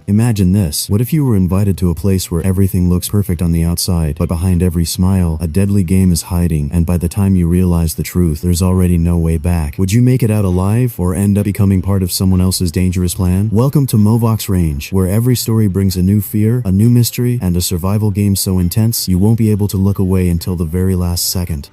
Imagine this. What if you were invited to a place where everything looks perfect on the outside, but behind every smile, a deadly game is hiding, and by the time you realize the truth, there's already no way back? Would you make it out alive, or end up becoming part of someone else's dangerous plan? Welcome to MOVOX Range, where every story brings a new fear, a new mystery, and a survival game so intense, you won't be able to look away until the very last second.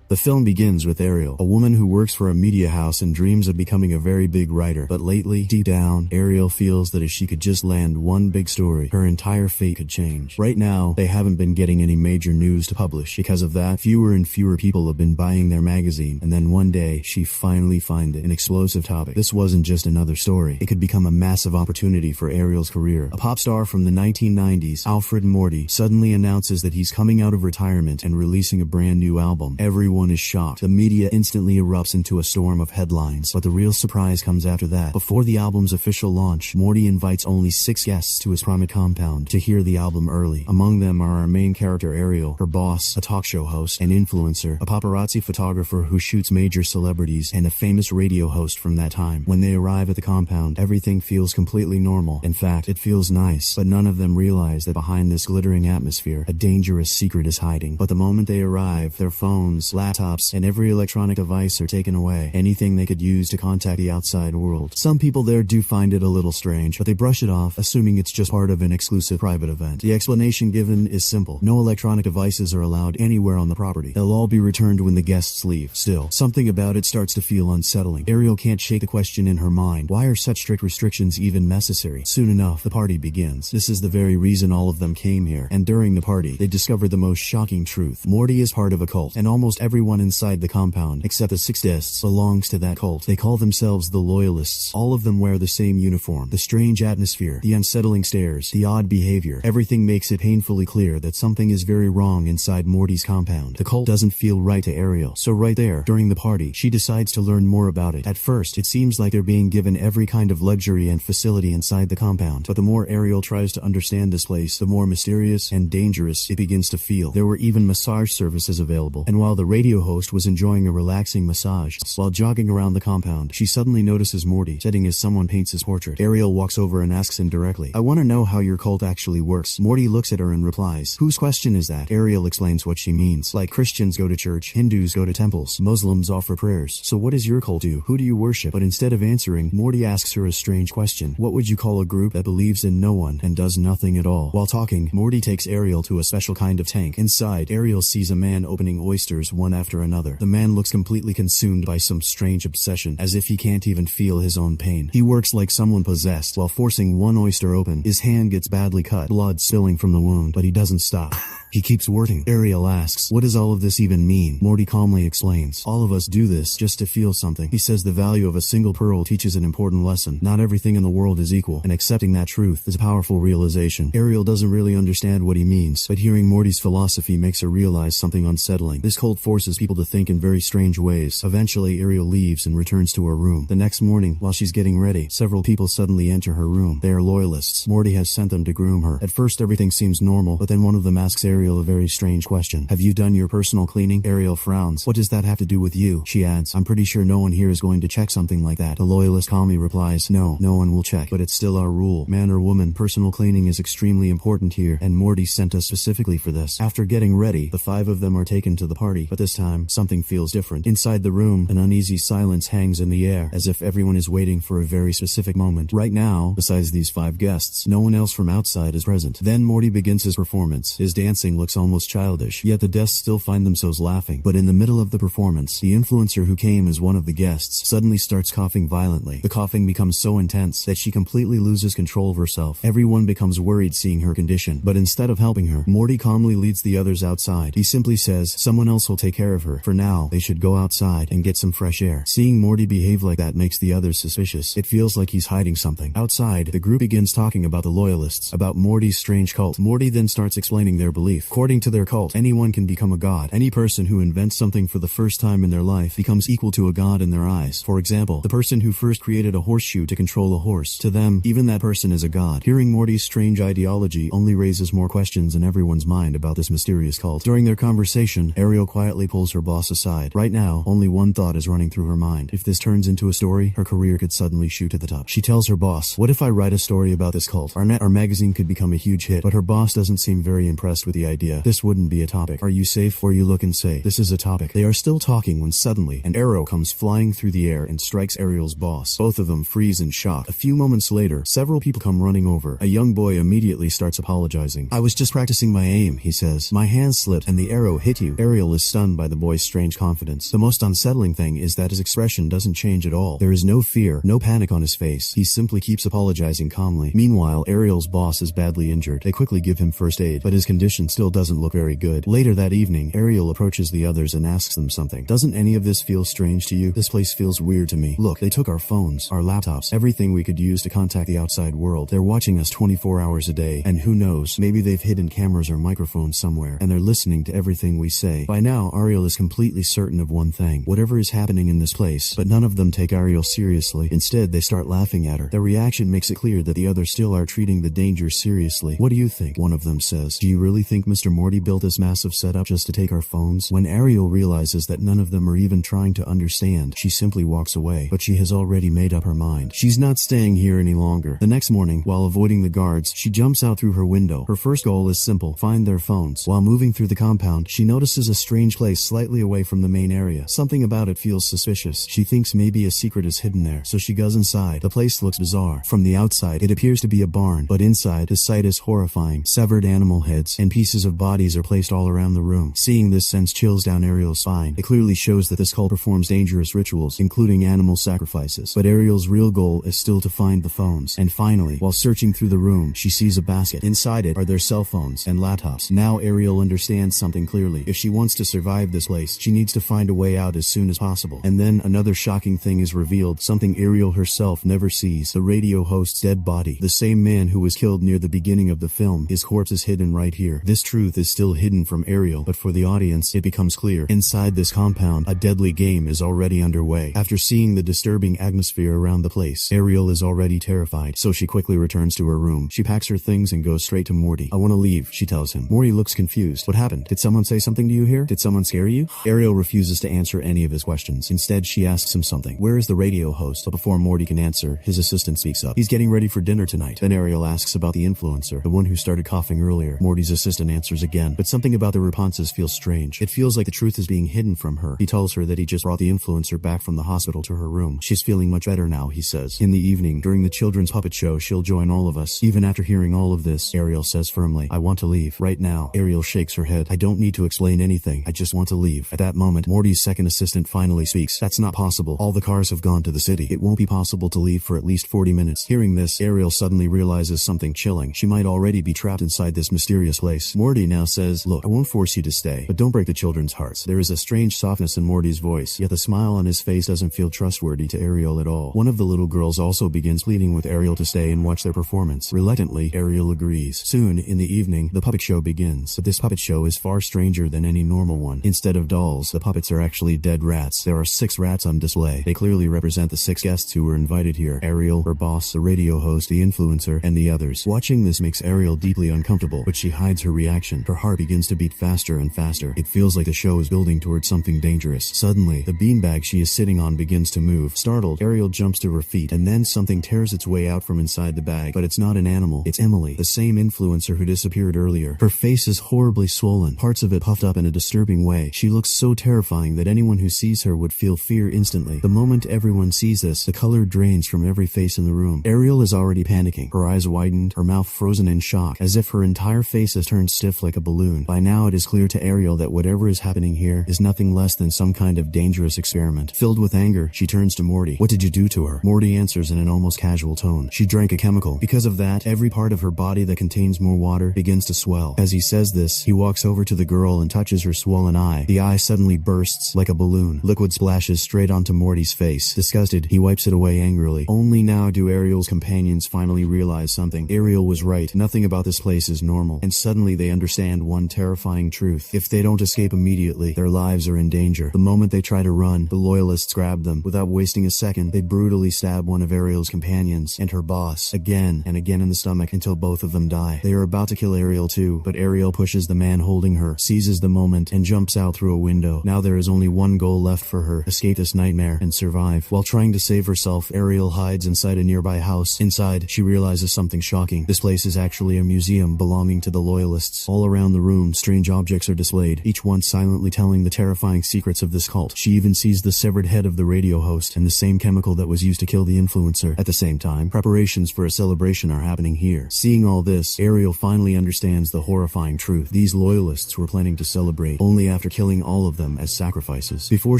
The film begins with Ariel, a woman who works for a media house and dreams of becoming a very big writer. But lately, deep down, Ariel feels that if she could just land one big story, her entire fate could change. Right now, they haven't been getting any major news to publish. Because of that, fewer and fewer people have been buying their magazine, and then one day, she finally finds it, an explosive topic. This wasn't just another story. It could become a massive opportunity for Ariel's career. A pop star from the 1990s, Alfred Morty, suddenly announces that he's coming out of retirement and releasing a brand new album. Everyone is shocked. The media instantly erupts into a storm of headlines, but the real surprise comes after that. Before the album's official launch, Morty invites only 6 guests to his private compound to hear the album early. Among them are our main character Ariel, her boss, a talk show host, an influencer, a paparazzi photographer who shoots major celebrities, and a famous radio host from that time. When they arrive at the compound, everything feels completely normal. In fact, it feels nice, but none of them realize that behind this glittering atmosphere, a dangerous secret is hiding. But the moment they arrive, their phones, laptops, and every electronic device are taken away, anything they could use to contact the outside world. Some people there do find it a little strange, but they brush it off, assuming it's just part of an exclusive private event. The explanation given is simple. No electronic devices are allowed anywhere on the property. They'll all be returned when the guests leave. Still, something about it starts to feel unsettling. Ariel can't shake the question in her mind. Why are such strict restrictions even necessary? Soon enough, the party begins. This is the very reason all of them came here, and during the party, they discover the most shocking truth. Morty is part of a cult, and almost everyone inside the compound, except the 6 guests, belongs to that cult. They call themselves the Loyalists. All of them wear the same uniform. The strange atmosphere, the unsettling stares, the odd behavior, everything makes it painfully clear that something is very wrong inside Morty's compound. The cult doesn't feel right to Ariel, so right there, during the party, she decides to learn more about it. At first, it seems like they're being given every kind of luxury and facility inside the compound, but the more Ariel tries to understand this place, the more mysterious and dangerous it begins to feel. There were even massage services available, and while the radio host was enjoying a relaxing massage, while jogging around the compound, she suddenly notices Morty sitting as someone paints his portrait. Ariel walks over and asks him directly, "I want to know how your cult actually works." Morty looks at her and replies, "Whose question is that?" Ariel explains what she means. Like Christians go to church, Hindus go to temples, Muslims offer prayers. So what does your cult do? Who do you worship? But instead of answering, Morty asks her a strange question. What would you call a group that believes in no one and does nothing at all? While talking, Morty takes Ariel to a special kind of tank. Inside, Ariel sees a man opening oysters one after another. The man looks completely consumed by some strange obsession, as if he can't even feel his own pain. He works like someone possessed. While forcing one oyster open, his hand gets badly cut, blood spilling from the wound, but he doesn't stop. He keeps working. Ariel asks, "What does all of this even mean?" Morty calmly explains, "All of us do this just to feel something." He says the value of a single pearl teaches an important lesson. Not everything in the world is equal, and accepting that truth is a powerful realization. Ariel doesn't really understand what he means, but hearing Morty's philosophy makes her realize something unsettling. This cult forces people to think in very strange ways. Eventually, Ariel leaves and returns to her room. The next morning, while she's getting ready, several people suddenly enter her room. They are Loyalists. Morty has sent them to groom her. At first, everything seems normal, but then one of them asks Ariel a very strange question. "Have you done your personal cleaning?" Ariel frowns. "What does that have to do with you?" She adds, "I'm pretty sure no one here is going to check something like that." The Loyalist calmly replies, "No one will check, but it's still our rule. Man or woman, personal cleaning is extremely important here, and Morty sent us specifically for this." After getting ready, the 5 of them are taken to the party, but this time, something feels different. Inside the room, an uneasy silence hangs in the air, as if everyone is waiting for a very specific moment. Right now, besides these 5 guests, no one else from outside is present. Then Morty begins his performance. His dancing looks almost childish, yet the guests still find themselves laughing. But in the middle of the performance, the influencer who came as one of the guests suddenly starts coughing violently. The coughing becomes so intense that she completely loses control of herself. Everyone becomes worried seeing her condition, but instead of helping her, Morty calmly leads the others outside. He simply says, "Someone else will take care of her. For now, they should go outside and get some fresh air." Seeing Morty behave like that makes the others suspicious. It feels like he's hiding something. Outside, the group begins talking about the Loyalists, about Morty's strange cult. Morty then starts explaining their belief. According to their cult, anyone can become a god. Any person who invents something for the first time in their life becomes equal to a god in their eyes. For example, the person who first created a horseshoe to control a horse. To them, even that person is a god. Hearing Morty's strange ideology only raises more questions in everyone's mind about this mysterious cult. During their conversation, Ariel quietly pulls her boss aside. Right now, only one thought is running through her mind. If this turns into a story, her career could suddenly shoot to the top. She tells her boss, "What if I write a story about this cult? Our magazine could become a huge hit." But her boss doesn't seem very impressed with the idea. "This wouldn't be a topic. Are you safe?" Or you look and say, "This is a topic." They are still talking when suddenly an arrow comes flying through the air and strikes Ariel's boss. Both of them freeze in shock. A few moments later, several people come running over. A young boy immediately starts apologizing. "I was just practicing my aim," he says. "My hand slipped and the arrow hit you." Ariel is stunned by the boy's strange confidence. The most unsettling thing is that his expression doesn't change at all. There is no fear, no panic on his face. He simply keeps apologizing calmly. Meanwhile, Ariel's boss is badly injured. They quickly give him first aid, but his condition still doesn't look very good. Later that evening, Ariel approaches the others and asks them something. "Doesn't any of this feel strange to you? This place feels weird to me. Look, they took our phones, our laptops, everything we could use to contact the outside world. They're watching us 24 hours a day, and who knows, maybe they've hidden cameras or microphones somewhere, and they're listening to everything we say." By now, Ariel is completely certain of one thing: whatever is happening in this place. But none of them take Ariel seriously. Instead, they start laughing at her. Their reaction makes it clear that the others still are treating the danger seriously. "What do you think?" one of them says. "Do you really think Mr. Morty built this massive setup just to take our phones?" When Ariel realizes that none of them are even trying to understand, she simply walks away. But she has already made up her mind. She's not staying here any longer. The next morning, while avoiding the guards, she jumps out through her window. Her first goal is simple: find their phones. While moving through the compound, she notices a strange place slightly away from the main area. Something about it feels suspicious. She thinks maybe a secret is hidden there, so she goes inside. The place looks bizarre. From the outside, it appears to be a barn, but inside, the sight is horrifying. Severed animal heads and pieces of bodies are placed all around the room. Seeing this sends chills down Ariel's spine. It clearly shows that this cult performs dangerous rituals, including animal sacrifices. But Ariel's real goal is still to find the phones. And finally, while searching through the room, she sees a basket. Inside it are their cell phones and laptops. Now Ariel understands something clearly. If she wants to survive this place, she needs to find a way out as soon as possible. And then another shocking thing is revealed, something Ariel herself never sees: the radio host's dead body. The same man who was killed near the beginning of the film. His corpse is hidden right here. This truth is still hidden from Ariel, but for the audience, it becomes clear. Inside this compound, a deadly game is already underway. After seeing the disturbing atmosphere around the place, Ariel is already terrified, so she quickly returns to her room. She packs her things and goes straight to Morty. "I want to leave," she tells him. Morty looks confused. "What happened? Did someone say something to you here? Did someone scare you?" Ariel refuses to answer any of his questions. Instead, she asks him something. "Where is the radio host?" But before Morty can answer, his assistant speaks up. "He's getting ready for dinner tonight." Then Ariel asks about the influencer, the one who started coughing earlier. Morty's assistant answers again, but something about the responses feels strange. It feels like the truth is being hidden from her. He tells her that he just brought the influencer back from the hospital to her room. "She's feeling much better now," he says. "In the evening, during the children's puppet show, she'll join all of us." Even after hearing all of this, Ariel says firmly, "I want to leave right now." Ariel shakes her head. "I don't need to explain anything. I just want to leave." At that moment, Morty's second assistant finally speaks. "That's not possible. All the cars have gone to the city. It won't be possible to leave for at least 40 minutes. Hearing this, Ariel suddenly realizes something chilling. She might already be trapped inside this mysterious place. Morty now says, "Look, I won't force you to stay, but don't break the children's hearts." There is a strange softness in Morty's voice, yet the smile on his face doesn't feel trustworthy to Ariel at all. One of the little girls also begins pleading with Ariel to stay and watch their performance. Reluctantly, Ariel agrees. Soon, in the evening, the puppet show begins. But this puppet show is far stranger than any normal one. Instead of dolls, the puppets are actually dead rats. There are 6 rats on display. They clearly represent the 6 guests who were invited here: Ariel, her boss, the radio host, the influencer, and the others. Watching this makes Ariel deeply uncomfortable, but she hides her reaction. Her heart begins to beat faster and faster. It feels like the show is building towards something dangerous. Suddenly, the beanbag she is sitting on begins to move. Startled, Ariel jumps to her feet, and then something tears its way out from inside the bag. But it's not an animal. It's Emily, the same influencer who disappeared earlier. Her face is horribly swollen, parts of it puffed up in a disturbing way. She looks so terrifying that anyone who sees her would feel fear instantly. The moment everyone sees this, the color drains from every face in the room. Ariel is already panicking. Her eyes widened, her mouth frozen in shock, as if her entire face has turned stiff like a balloon. By now it is clear to Ariel that whatever is happening here is nothing less than some kind of dangerous experiment. Filled with anger, she turns to Morty. "What did you do to her?" Morty answers in an almost casual tone. "She drank a chemical. Because of that, every part of her body that contains more water begins to swell." As he says this, he walks over to the girl and touches her swollen eye. The eye suddenly bursts like a balloon. Liquid splashes straight onto Morty's face. Disgusted, he wipes it away angrily. Only now do Ariel's companions finally realize something. Ariel was right. Nothing about this place is normal. And suddenly they understand one terrifying truth. If they don't escape immediately, their lives are in danger. The moment they try to run, the loyalists grab them. Without wasting a second, they brutally stab one of Ariel's companions and her boss again and again in the stomach until both of them die. They are about to kill Ariel too, but Ariel pushes the man holding her, seizes the moment, and jumps steps out through a window. Now there is only one goal left for her: escape this nightmare and survive. While trying to save herself, Ariel hides inside a nearby house. Inside, she realizes something shocking. This place is actually a museum belonging to the Loyalists. All around the room, strange objects are displayed, each one silently telling the terrifying secrets of this cult. She even sees the severed head of the radio host and the same chemical that was used to kill the influencer. At the same time, preparations for a celebration are happening here. Seeing all this, Ariel finally understands the horrifying truth. These Loyalists were planning to celebrate only after killing all of them as sacrifices. Before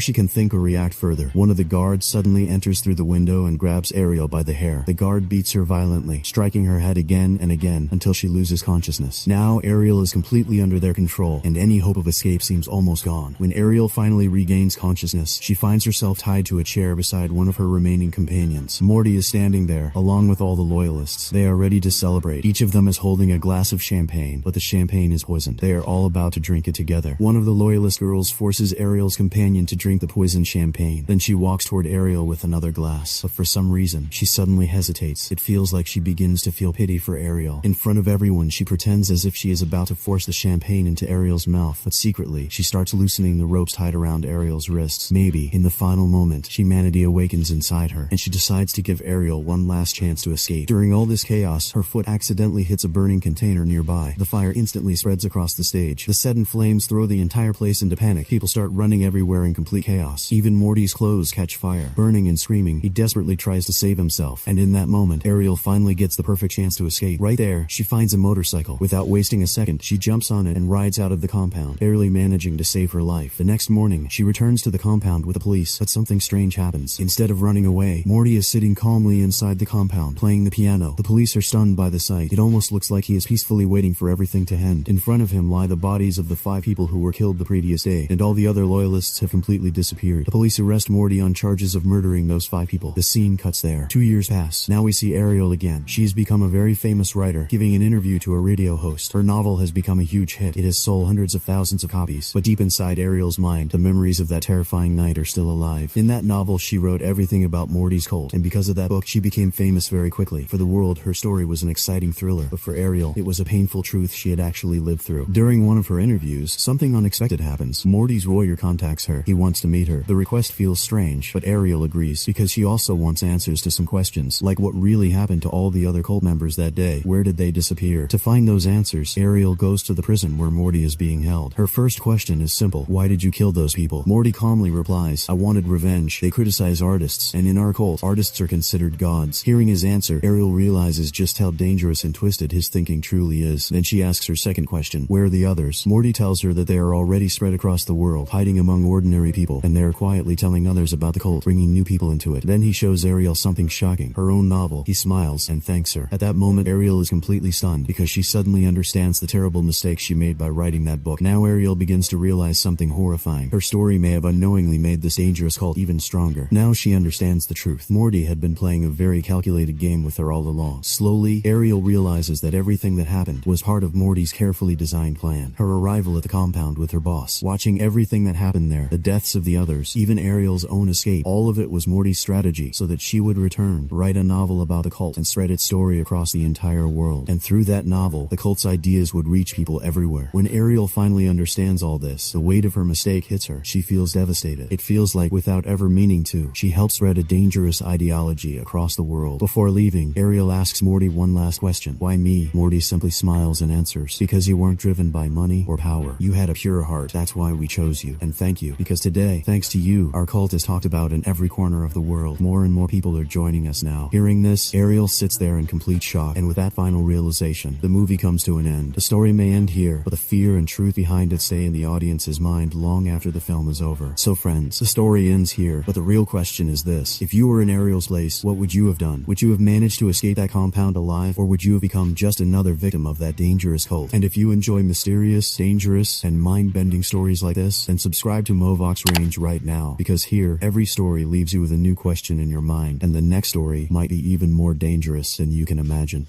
she can think or react further, one of the guards suddenly enters through the window and grabs Ariel by the hair. The guard beats her violently, striking her head again and again until she loses consciousness. Now Ariel is completely under their control, and any hope of escape seems almost gone. When Ariel finally regains consciousness, she finds herself tied to a chair beside one of her remaining companions. Morty is standing there, along with all the Loyalists. They are ready to celebrate. Each of them is holding a glass of champagne, but the champagne is poisoned. They are all about to drink it together. One of the Loyalist girls forces Ariel's companion to drink the poisoned champagne. Then she walks toward Ariel with another glass, but for some reason, she suddenly hesitates. It feels like she begins to feel pity for Ariel. In front of everyone, she pretends as if she is about to force the champagne into Ariel's mouth, but secretly, she starts loosening the ropes tied around Ariel's wrists. Maybe, in the final moment, humanity awakens inside her, and she decides to give Ariel one last chance to escape. During all this chaos, her foot accidentally hits a burning container nearby. The fire instantly spreads across the stage. The sudden flames throw the entire place into panic. People start running everywhere in complete chaos. Even Morty's clothes catch fire. Burning and screaming, he desperately tries to save himself. And in that moment, Ariel finally gets the perfect chance to escape. Right there, she finds a motorcycle. Without wasting a second, she jumps on it and rides out of the compound, barely managing to save her life. The next morning, she returns to the compound with the police, but something strange happens. Instead of running away, Morty is sitting calmly inside the compound, playing the piano. The police are stunned by the sight. It almost looks like he is peacefully waiting for everything to end. In front of him lie the bodies of the 5 people who were killed the previous day, and all the other Loyalists have completely disappeared. The police arrest Morty on charges of murdering those 5 people. The scene cuts there. 2 years pass. Now we see Ariel again. She has become a very famous writer, giving an interview to a radio host. Her novel has become a huge hit. It has sold hundreds of thousands of copies. But deep inside Ariel's mind, the memories of that terrifying night are still alive. In that novel, she wrote everything about Morty's cult, and because of that book, she became famous very quickly. For the world, her story was an exciting thriller, but for Ariel, it was a painful truth she had actually lived through. During one of her interviews, something unexpected happens. Morty's lawyer contacts her. He wants to meet her. The request feels strange, but Ariel agrees because she also wants answers to some questions, like what really happened to all the other cult members that day. Where did they disappear? To find those answers, Ariel goes to the prison where Morty is being held. Her first question is simple: why did you kill those people? Morty calmly replies, I wanted revenge. They criticize artists, and in our cult, artists are considered gods. Hearing his answer, Ariel realizes just how dangerous and twisted his thinking truly is. Then she asks her second question: where are the others? Morty tells her that they are already spread across the world, hiding among ordinary people, and they are quietly telling others about the cult, bringing new people into it. Then he shows Ariel something shocking: her own novel. He smiles and thanks her. At that moment, Ariel is completely stunned because she suddenly understands the terrible mistake she made by writing that book. Now Ariel begins to realize something horrifying. Her story may have unknowingly made this dangerous cult even stronger. Now she understands the truth. Morty had been playing a very calculated game with her all along. Slowly, Ariel realizes that everything that happened was part of Morty's carefully designed plan. Her arrival at the compound with her boss, watching everything that happened there, the deaths of the others, even Ariel's own escape, all of it was Morty's strategy so that she would return, write a novel about the cult, and spread its story across the entire world. And through that novel, the cult's ideas would reach people everywhere. When Ariel finally understands all this, the weight of her mistake hits her. She feels devastated. It feels like, without ever meaning to, she helped spread a dangerous ideology across the world. Before leaving, Ariel asks Morty one last question: why me? Morty simply smiles and answers, because you weren't driven by money or power. You had a pure heart. That's why we chose you. And thank you, because today, thanks to you, our cult is talked about in every corner of the world. More and more people are joining us now. Hearing this, Ariel sits there in complete shock, and with that final realization, the movie comes to an end. The story may end here, but the fear and truth behind it stay in the audience's mind long after the film is over. So friends, the story ends here, but the real question is this: if you were in Ariel's place, what would you have done? Would you have managed to escape that compound alive, or would you have become just another victim of that dangerous cult? And if you enjoy mysterious, dangerous, and mind-bending stories like this, then subscribe to MOVOX Range right now, because here, every story leaves you with a new question in your mind, and the next story might be even more dangerous than you can imagine.